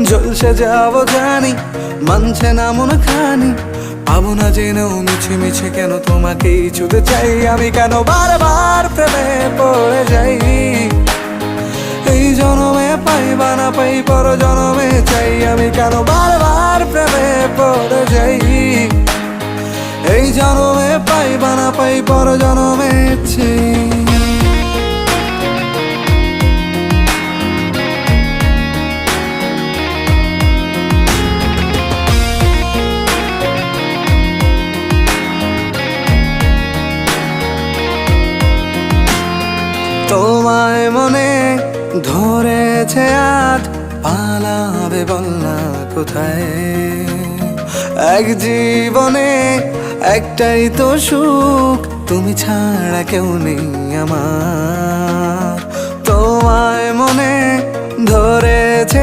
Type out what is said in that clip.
ঝলসে যাবো জানি, মানছে না মন খানি, পাবো না জেনেও মিছে মিছে কেন তোমাকেই ছুতে চাই আমি, কেন বারবার প্রেমে পড়ে যাই। এই জনমে পাই বা না পাই পর জনমে চাই আমি, কেন বারবার প্রেমে পড়ে যাই। এই জনমে পাই বা না পাই পর জনমে চাই। তোমায় মনে ধরেছে আজ, পালাবে বল না কোথায়। এক জীবনে একটাই তো সুখ, তুমি ছাড়া কেউ নেই আমার। তোমায় মনে ধরেছে